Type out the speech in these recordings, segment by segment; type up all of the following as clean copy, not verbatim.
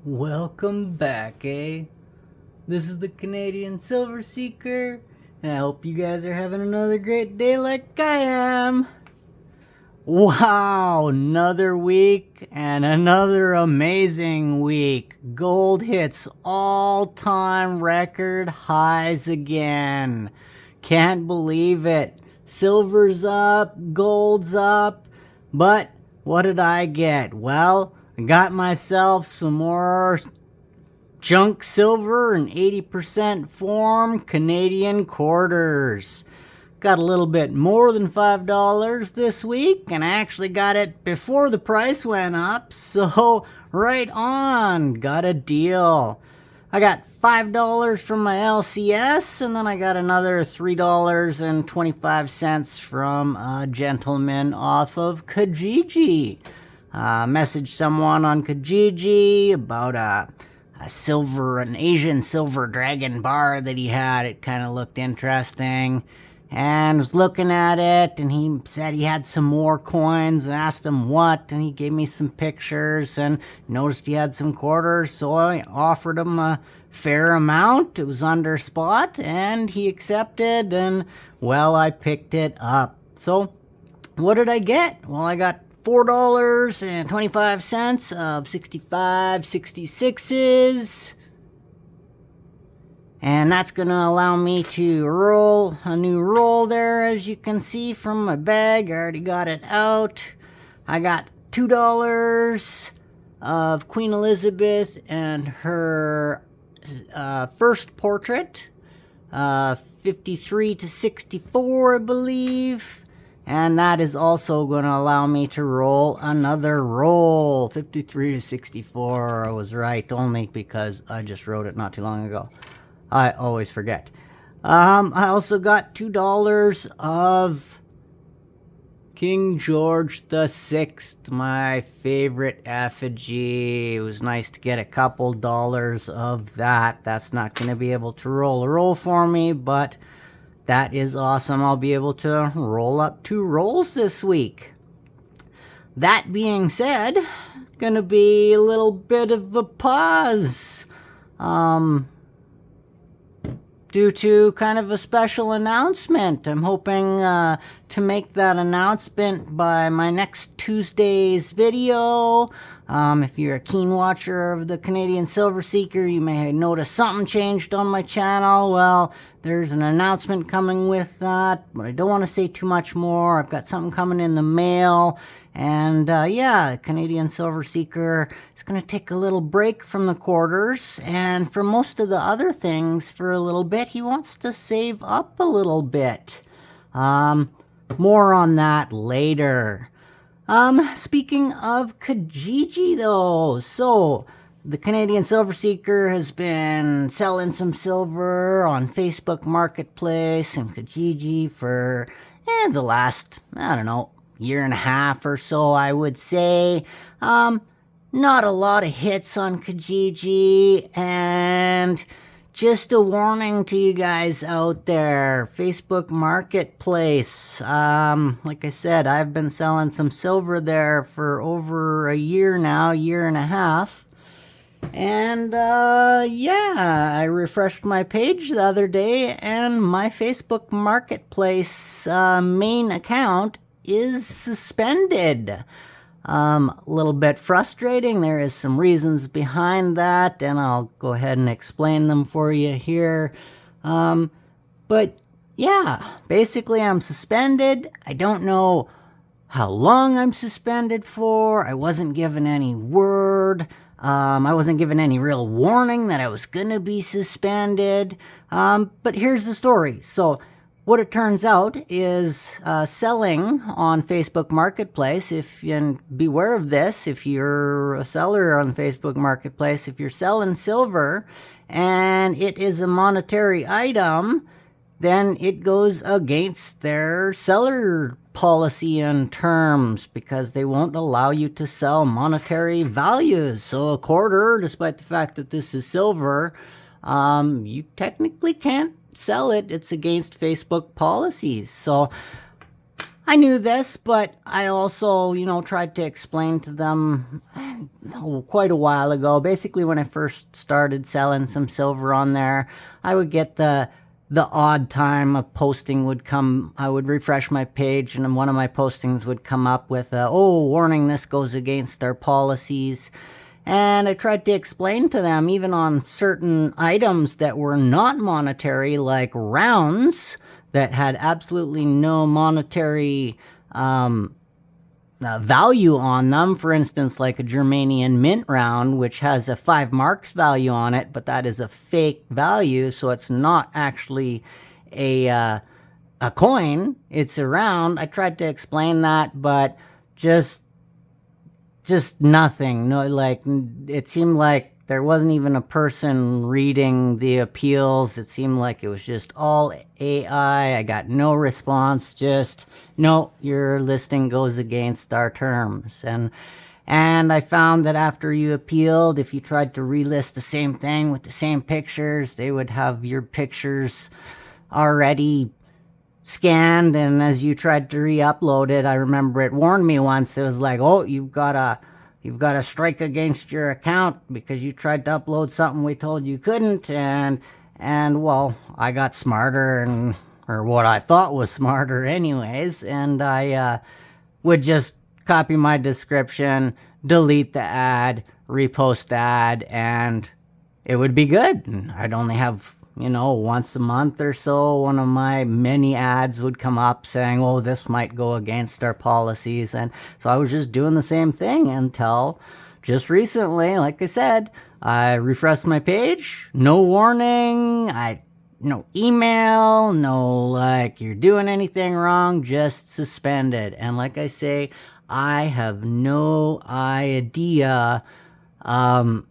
Welcome back, eh? This is the Canadian Silver Seeker, and I hope you guys are having another great day like I am. Wow, another week and another amazing week. Gold hits all-time record highs again. Can't believe it. Silver's up, gold's up, but what did I get? Well, I got myself some more junk silver in 80% form Canadian quarters. Got a little bit more than $5 this week, and I actually got it before the price went up, so right on, got a deal. I got $5 from my LCS, and then I got another $3.25 from a gentleman off of Kijiji. Messaged someone on Kijiji about an Asian silver dragon bar that he had. It kind of looked interesting, and was looking at it, and he said he had some more coins, and asked him what, and he gave me some pictures, and noticed he had some quarters, so I offered him a fair amount. It was under spot, and he accepted, and well, I picked it up. So what did I get? Well, I got $4.25 of 6566s. And that's going to allow me to roll a new roll there, as you can see from my bag. I already got it out. I got $2 of Queen Elizabeth and her first portrait, 53 to 64, I believe. And that is also going to allow me to roll another roll. 53 to 64, I was right, only because I just wrote it not too long ago. I always forget. I also got $2 of King George VI, my favorite effigy. It was nice to get a couple dollars of that. That's not going to be able to roll a roll for me, but that is awesome. I'll be able to roll up 2 rolls this week. That being said, it's going to be a little bit of a pause. Due to kind of a special announcement. I'm hoping to make that announcement by my next Tuesday's video. If you're a keen watcher of the Canadian Silver Seeker, you may notice something changed on my channel. Well, there's an announcement coming with that, but I don't want to say too much more. I've got something coming in the mail. And yeah, Canadian Silver Seeker is going to take a little break from the quarters, and for most of the other things for a little bit. He wants to save up a little bit. More on that later. Speaking of Kijiji though, so the Canadian Silver Seeker has been selling some silver on Facebook Marketplace and Kijiji for the last, I don't know, year and a half or so, I would say. Not a lot of hits on Kijiji, and just a warning to you guys out there, Facebook Marketplace. Like I said, I've been selling some silver there for over a year now, year and a half. And yeah, I refreshed my page the other day, and my Facebook Marketplace main account is suspended. A little bit frustrating. There is some reasons behind that, and I'll go ahead and explain them for you here. But yeah, basically I'm suspended. I don't know how long I'm suspended for. I wasn't given any word. I wasn't given any real warning that I was gonna be suspended. But here's the story. So what it turns out is selling on Facebook Marketplace, and beware of this, if you're a seller on Facebook Marketplace, if you're selling silver and it is a monetary item, then it goes against their seller policy and terms, because they won't allow you to sell monetary values. So a quarter, despite the fact that this is silver, you technically can't sell it. It's against Facebook policies. So I knew this, but I also, tried to explain to them quite a while ago. Basically, when I first started selling some silver on there, I would get the odd time a posting would come. I would refresh my page, and one of my postings would come up with, "Oh, warning! This goes against our policies." And I tried to explain to them, even on certain items that were not monetary, like rounds that had absolutely no monetary value on them. For instance, like a Germanian mint round, which has a 5 marks value on it, but that is a fake value, so it's not actually a coin, it's a round. I tried to explain that, but just nothing. No, like, it seemed like there wasn't even a person reading the appeals. It seemed like it was just all AI. I got no response. Just, no, your listing goes against our terms. And I found that after you appealed, if you tried to relist the same thing with the same pictures, they would have your pictures already scanned, and as you tried to re-upload it, I remember it warned me once. It was like, "Oh, you've got a strike against your account because you tried to upload something we told you couldn't." And well, I got smarter, or what I thought was smarter anyways, and I would just copy my description, delete the ad, repost the ad, and it would be good. And I'd only have, once a month or so, one of my many ads would come up saying, "Oh, this might go against our policies." And so I was just doing the same thing until just recently. Like I said, I refreshed my page, no warning, no email, no like you're doing anything wrong, just suspended. And like I say, I have no idea how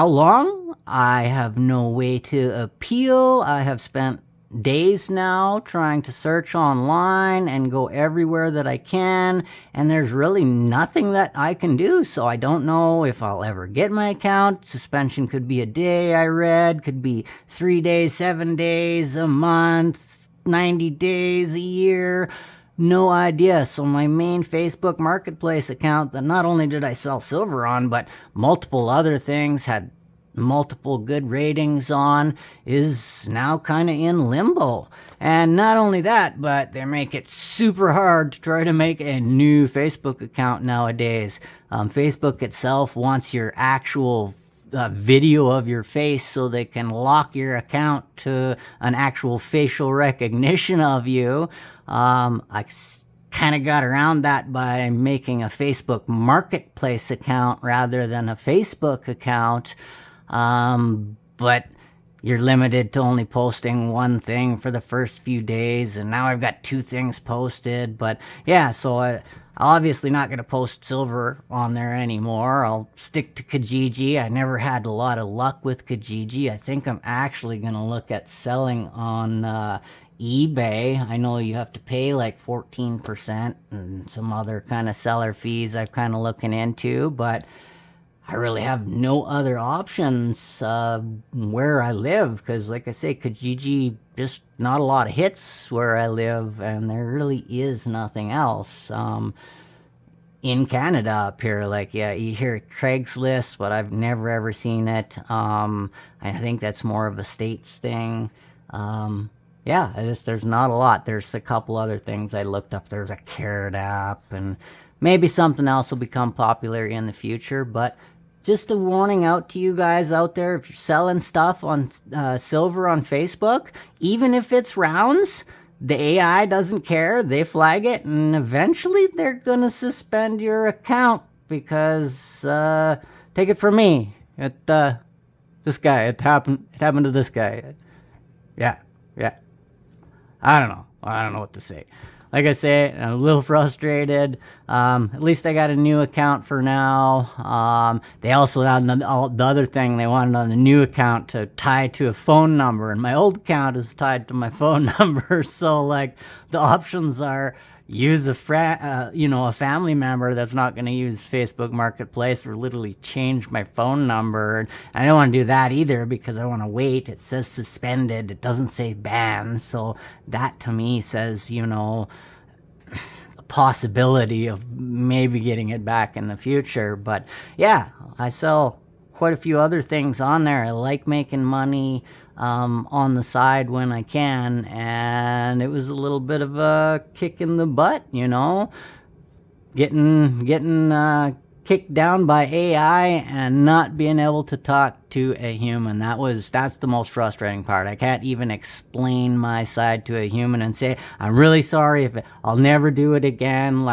long. I have no way to appeal. I have spent days now trying to search online and go everywhere that I can, and there's really nothing that I can do. So I don't know if I'll ever get my account. Suspension could be a day, I read, could be 3 days, 7 days, a month, 90 days, a year. No idea. So my main Facebook Marketplace account that not only did I sell silver on, but multiple other things, had multiple good ratings on, is now kind of in limbo. And not only that, but they make it super hard to try to make a new Facebook account nowadays. Facebook itself wants your actual video of your face so they can lock your account to an actual facial recognition of you. I kind of got around that by making a Facebook Marketplace account rather than a Facebook account. But you're limited to only posting one thing for the first few days, and now I've got 2 things posted. But yeah, so I'm obviously not going to post silver on there anymore. I'll stick to Kijiji. I never had a lot of luck with Kijiji. I think I'm actually going to look at selling on eBay. I know you have to pay like 14% and some other kind of seller fees I'm kind of looking into, but I really have no other options where I live, because like I say, Kijiji, just not a lot of hits where I live, and there really is nothing else in Canada up here. Like, yeah, you hear Craigslist, but I've never ever seen it. I think that's more of a States thing. Yeah, there's not a lot. There's a couple other things I looked up. There's a Carrot app, and maybe something else will become popular in the future, but just a warning out to you guys out there, if you're selling stuff on silver on Facebook, even if it's rounds, the AI doesn't care. They flag it, and eventually they're going to suspend your account because, take it from me, this guy, it happened to this guy. Yeah. I don't know what to say. Like I say, I'm a little frustrated. At least I got a new account for now. They also had the other thing, they wanted on the new account to tie to a phone number, and my old account is tied to my phone number. So like the options are use a a family member that's not going to use Facebook Marketplace or literally change my phone number. And I don't want to do that either because I want to wait. It says suspended. It doesn't say banned. So that to me says, possibility of maybe getting it back in the future. But yeah, I sell quite a few other things on there. I like making money on the side when I can, and it was a little bit of a kick in the butt, getting kicked down by AI and not being able to talk to a human. That's the most frustrating part. I can't even explain my side to a human and say, I'm really sorry, I'll never do it again.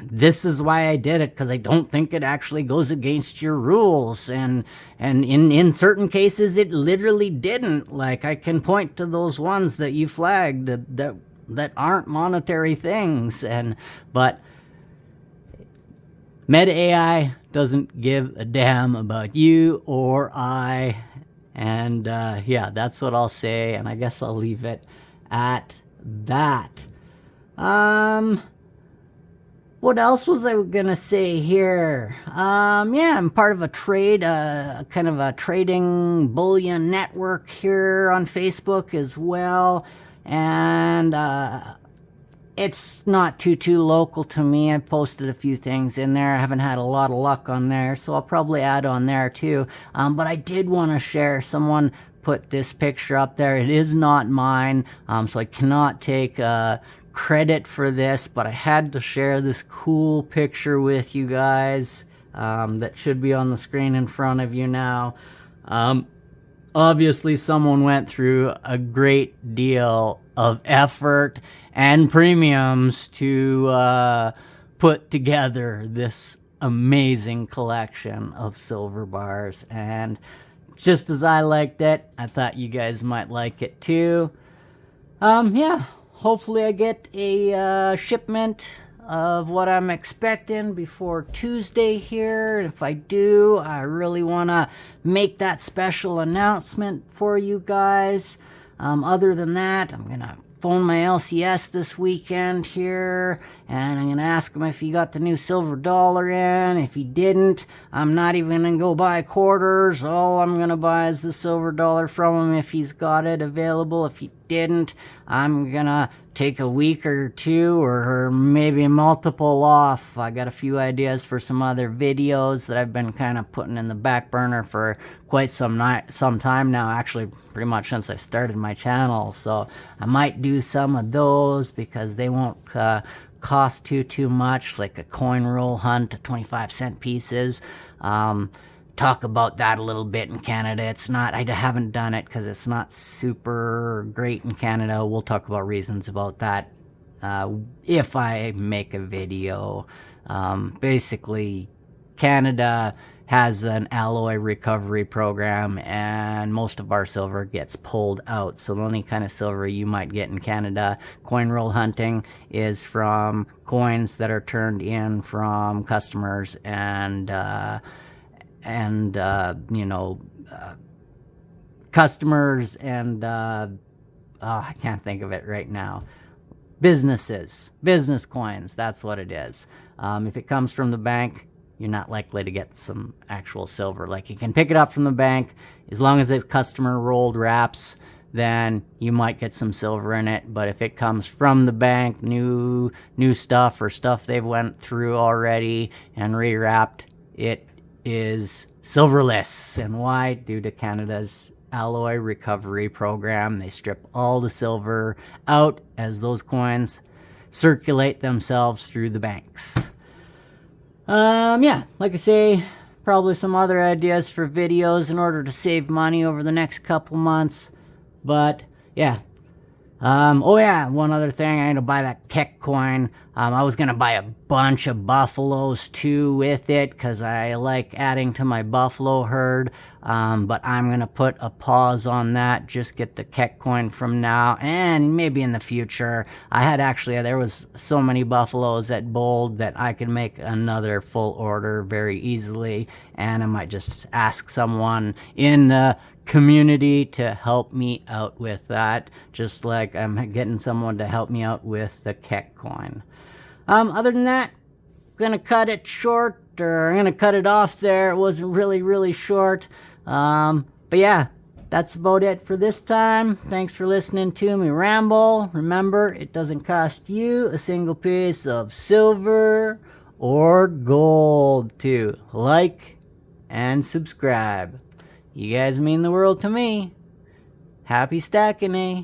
This is why I did it, because I don't think it actually goes against your rules. And in certain cases, it literally didn't. Like, I can point to those ones that you flagged that aren't monetary things. But Meta AI doesn't give a damn about you or I. And yeah, that's what I'll say. And I guess I'll leave it at that. What else was I gonna say here? Yeah, I'm part of a trade, kind of a trading bullion network here on Facebook as well. And it's not too local to me. I posted a few things in there. I haven't had a lot of luck on there, so I'll probably add on there too. But I did want to share. Someone put this picture up there. It is not mine, so I cannot take credit for this, but I had to share this cool picture with you guys that should be on the screen in front of you now. Obviously someone went through a great deal of effort and premiums to put together this amazing collection of silver bars, and just as I liked it, I thought you guys might like it too. Yeah, hopefully I get a shipment of what I'm expecting before Tuesday here. If I do, I really want to make that special announcement for you guys. Other than that, I'm going to phone my LCS this weekend here, and I'm going to ask him if he got the new silver dollar in. If he didn't, I'm not even going to go buy quarters. All I'm going to buy is the silver dollar from him if he's got it available. If he didn't, I'm going to take a week or two or maybe multiple off. I got a few ideas for some other videos that I've been kind of putting in the back burner for quite some time now, actually pretty much since I started my channel. So I might do some of those because they won't cost too much, like a coin roll hunt, 25-cent pieces. Talk about that a little bit in Canada. I haven't done it because it's not super great in Canada. We'll talk about reasons about that if I make a video. Basically, Canada has an alloy recovery program, and most of our silver gets pulled out. So the only kind of silver you might get in Canada, coin roll hunting, is from coins that are turned in from customers and customers and I can't think of it right now. Business coins, that's what it is. If it comes from the bank, you're not likely to get some actual silver. Like, you can pick it up from the bank, as long as it's customer rolled wraps, then you might get some silver in it. But if it comes from the bank, new stuff or stuff they've went through already and rewrapped, it is silverless. And why? Due to Canada's alloy recovery program. They strip all the silver out as those coins circulate themselves through the banks. Yeah, like I say, probably some other ideas for videos in order to save money over the next couple months. But yeah. Oh yeah, one other thing, I need to buy that Keck coin. I was going to buy a bunch of buffaloes too with it because I like adding to my buffalo herd. But I'm going to put a pause on that. Just get the Keck coin from now and maybe in the future. There was so many buffaloes at Bold that I could make another full order very easily. And I might just ask someone in the community to help me out with that. Just like I'm getting someone to help me out with the Keck coin. Other than that, I'm gonna cut it short, or I'm gonna cut it off there. It wasn't really short. But yeah, that's about it for this time. Thanks for listening to me ramble. Remember, it doesn't cost you a single piece of silver or gold to like and subscribe. You guys mean the world to me. Happy stacking, eh?